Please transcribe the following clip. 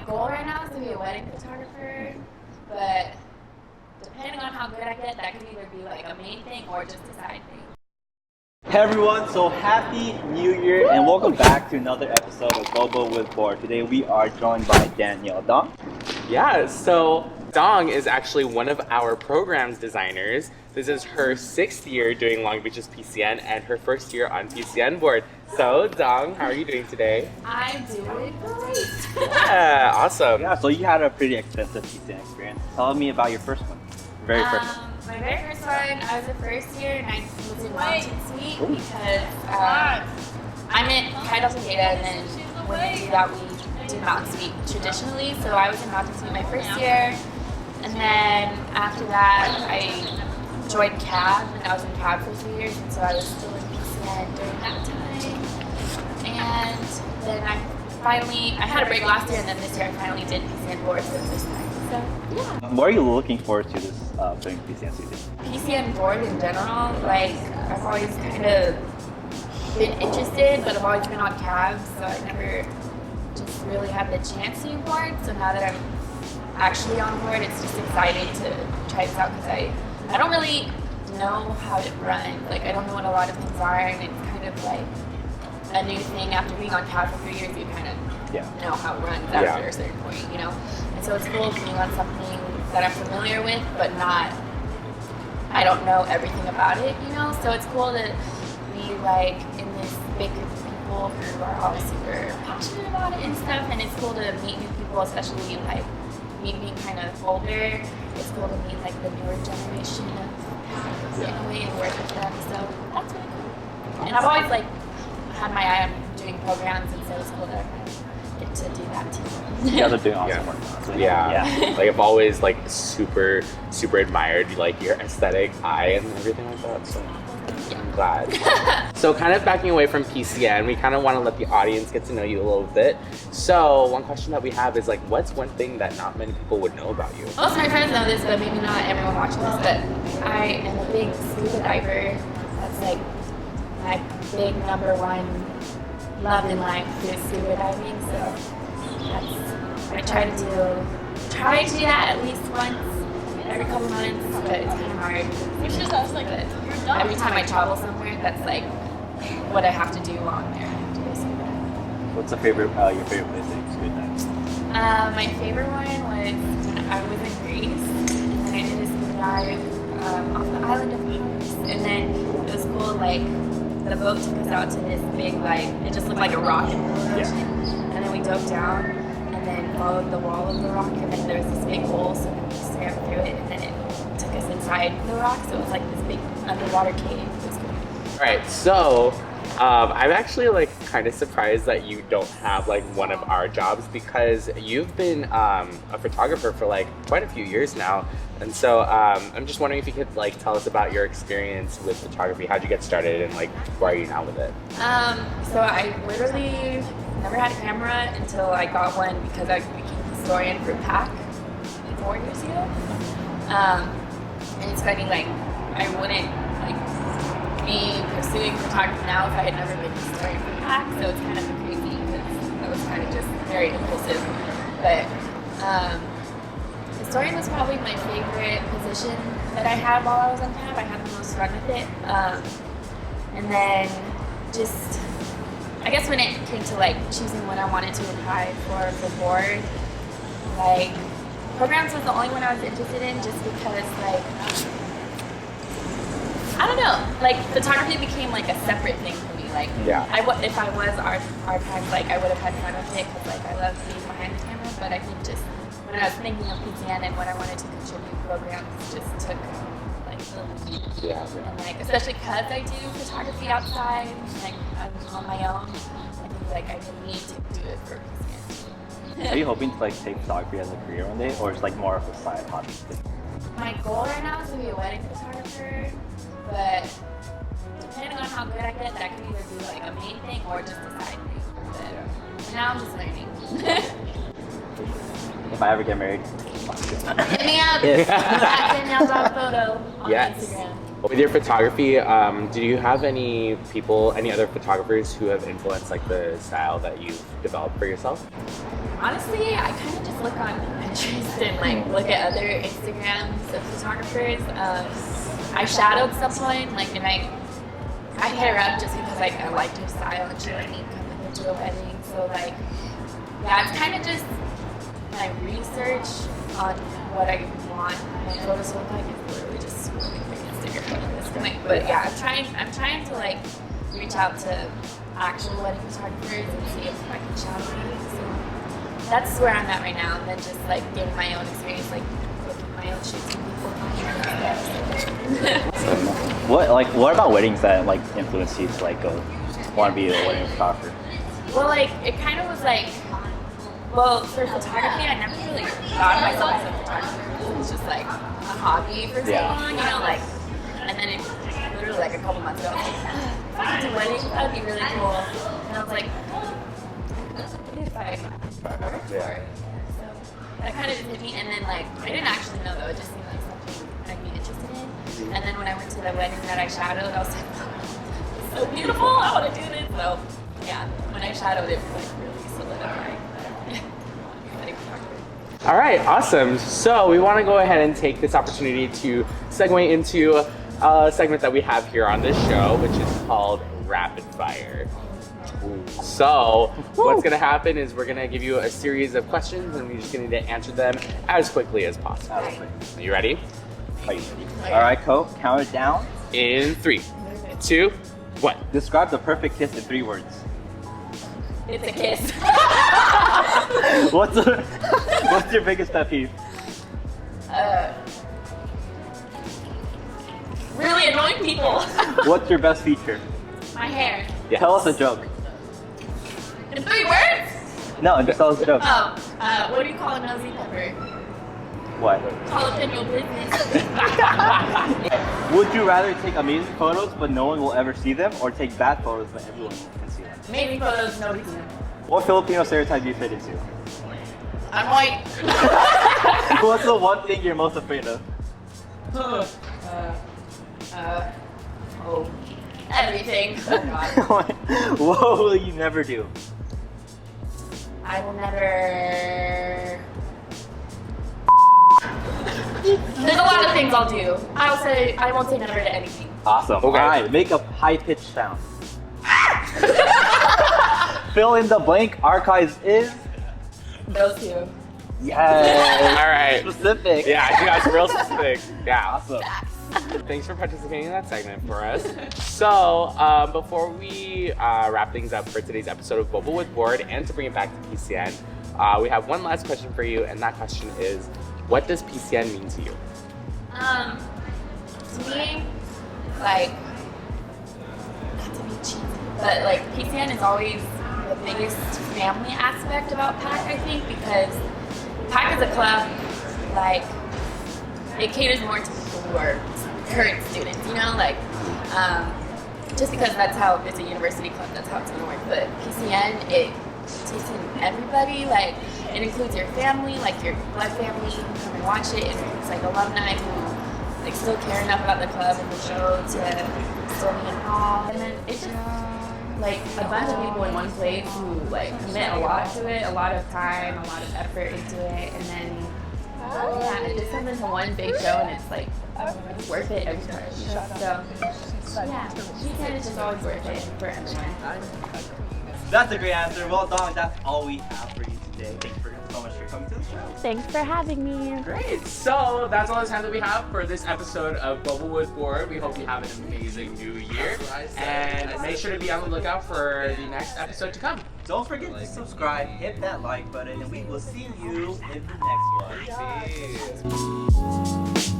goal right now is to be a wedding photographer, but depending on how good I get, that could either be like a main thing or just a side thing. Hey everyone, so happy New Year and welcome back to another episode of Boba With Board. Today we are joined by Danielle Dong. Yeah, so Dong is actually one of our programs designers. This is her 6th year doing Long Beach's PCN and her 1st year on PCN Board. So Dong, how are you doing today? I'm doing great. Yeah, awesome. Yeah, so you had a pretty extensive PCN experience. Tell me about your first one, very first one. My very first one, I was a first year and I was in Mountain Suite because I'm in Kaidos and Data, and then when we do that, we do Mountain Suite traditionally. So I was in Mountain Suite my first year, and then after that, I joined CAB, and I was in CAB for 3 years, and so I was still in PCN during that time. And then I had a break last year, and then this year I finally did PCN Board for the first time. So, yeah. What are you looking forward to this doing PCN season? PCN Board in general, like, I've always kind of been interested, but I've always been on cabs, so I never just really had the chance to do board. So now that I'm actually on board, it's just exciting to try this out because I don't really know how it runs. Like, I don't know what a lot of things are, and it's kind of like a new thing. After being on cab for 3 years, you kind of know how it runs after a certain point, you know? And so it's cool being on something that I'm familiar with, but I don't know everything about it, you know? So it's cool to be like in this big group of people who are all super passionate about it and stuff, and it's cool to meet new people, especially like me being kind of older. It's cool to meet like the newer generation of cabs in a way and work with them, so that's really cool. And I've always like had my eye on doing programs, and so it's cool that I get to do that too. You guys are doing awesome work. So Like I've always like super admired like your aesthetic eye and everything like that. So I'm glad. So kind of backing away from PCN, we kind of want to let the audience get to know you a little bit. So one question that we have is like, what's one thing that not many people would know about you? Most of my friends know this, but maybe not everyone watching this, but I am a big scuba diver. That's like my big #1 love in life is scuba diving, so I try to do that at least once every couple months, but it's kind of hard. It's just like every time I travel somewhere, that's like what I have to do on there. I have to go scuba diving. What's your favorite place to scuba dive? My favorite one was when I was in Greece, and then I did a scuba dive off the island of Hasta, and then it was cool, like the boat took us out to this big, like, it just looked like a rock in the middle of the ocean, and then we dove down, and then followed the wall of the rock, and then there was this big hole, so then we swam through it, and then it took us inside the rock, so it was like this big underwater cave. It was cool. Alright, so I'm actually like kind of surprised that you don't have like one of our jobs, because you've been a photographer for like quite a few years now, and so I'm just wondering if you could like tell us about your experience with photography. How'd you get started, and like where are you now with it? So I literally never had a camera until I got one because I became a historian for PAC 4 years ago. And it's funny, like I wouldn't like be pursuing photography now if I had never been a historian for PAC, so it's kind of crazy because that was kind of just very impulsive. But historian was probably my favorite position that I had while I was on CAB. I had the most fun with it. And then just, I guess when it came to like choosing what I wanted to apply for the board, like programs was the only one I was interested in, just because like, I don't know, like photography became like a separate thing for me. Like, if I was archives, like I would have had fun with it because like I love being behind the camera. But I think just when I was thinking of PCN and when I wanted to contribute programs, just took like the lead. And like especially because I do photography outside, like I'm on my own. I think like I didn't need to do it for PCN. Are you hoping to like take photography as a career one day, or is like more of a side hobby thing? My goal right now is to be a wedding photographer, but depending on how good I get, that can either be like a main thing or just a side thing. But now I'm just learning. If I ever get married, hit me up at Danielle Dong photo on Instagram. With your photography, do you have any other photographers who have influenced like the style that you've developed for yourself? Honestly, I kind of just look on Pinterest and like look at other Instagrams of photographers. I shadowed someone, like, and I hit her up just because like I liked her style and she let me come with her to a wedding. So like, yeah, it's kind of just my research on what I want my photos to look like. It's literally just really quick Instagram at this point. But yeah, I'm trying to like reach out to actual wedding photographers and see if I can shadow them. So that's where I'm at right now, and then just like getting my own experience, like booking my own shoots and people. What about weddings that like influence you to like go want to be a wedding photographer? Well, like it kind of was like, well, for photography, I never really thought of myself as a photographer. It was just like a hobby for so long, you know, like, and then it literally like a couple months ago, I was like, if I could do weddings, that would be really cool. And I was like, if I worked for it. So that kind of just hit me, and then like, I didn't actually know though, it just seemed like something I'd be interested in. And then when I went to the wedding that I shadowed, I was like, it's so beautiful, I want to do this. So yeah, when I shadowed it, was like really solidified. All right, awesome. So we want to go ahead and take this opportunity to segue into a segment that we have here on this show, which is called Rapid Fire. So what's going to happen is we're going to give you a series of questions, and we're just going to need to answer them as quickly as possible. Are you ready? All right, Coach, count it down. In 3, 2, 1. Describe the perfect kiss in 3 words. It's a kiss. What's your biggest pet peeve? Really annoying people. What's your best feature? My hair. Yes. Tell us a joke. In 3 words? No, just tell us a joke. Oh, what do you call a nosy pepper? What? Jalapeno business. Would you rather take amazing photos but no one will ever see them, or take bad photos but everyone can see them? Amazing photos, nobody sees them. What Filipino stereotype do you fit into? I'm white. What's the one thing you're most afraid of? Everything. Oh God. What will you never do? I will never. There's a lot of things I'll do. I won't say never to anything. Awesome. Okay. All right, make a high-pitched sound. Fill in the blank. Archives is. Those two. Yes. All right. Specific. Yeah, you guys real specific. Yeah. Awesome. Thanks for participating in that segment for us. So, before we wrap things up for today's episode of Boba With Board, and to bring it back to PCN, we have one last question for you, and that question is, what does PCN mean to you? To me, like, not to be cheesy, but like PCN is always the biggest family aspect about PAC, I think, because PAC is a club, like, it caters more to people who are current students, you know, like, just because that's how it's a university club, that's how it's gonna work. But PCN, it takes in everybody, like, it includes your family, like your blood family, you can come and watch it. It includes like alumni who like still care enough about the club and the show to still be involved. And then it's just like a bunch of people in one place who like commit a lot to it, a lot of time, a lot of effort into it, and then yeah, it just turns into one big show, and it's like it's worth it every time. So yeah, PCN is just always worth it for everyone. That's a great answer. Well done. That's all we have for you today. Thanks so much for coming to the show. Thanks for having me. Great. So that's all the time that we have for this episode of Boba With Board. We hope you have an amazing new year. And make sure to be on the lookout for the next episode to come. Don't forget to subscribe, hit that like button, and we will see you in the next one. Peace.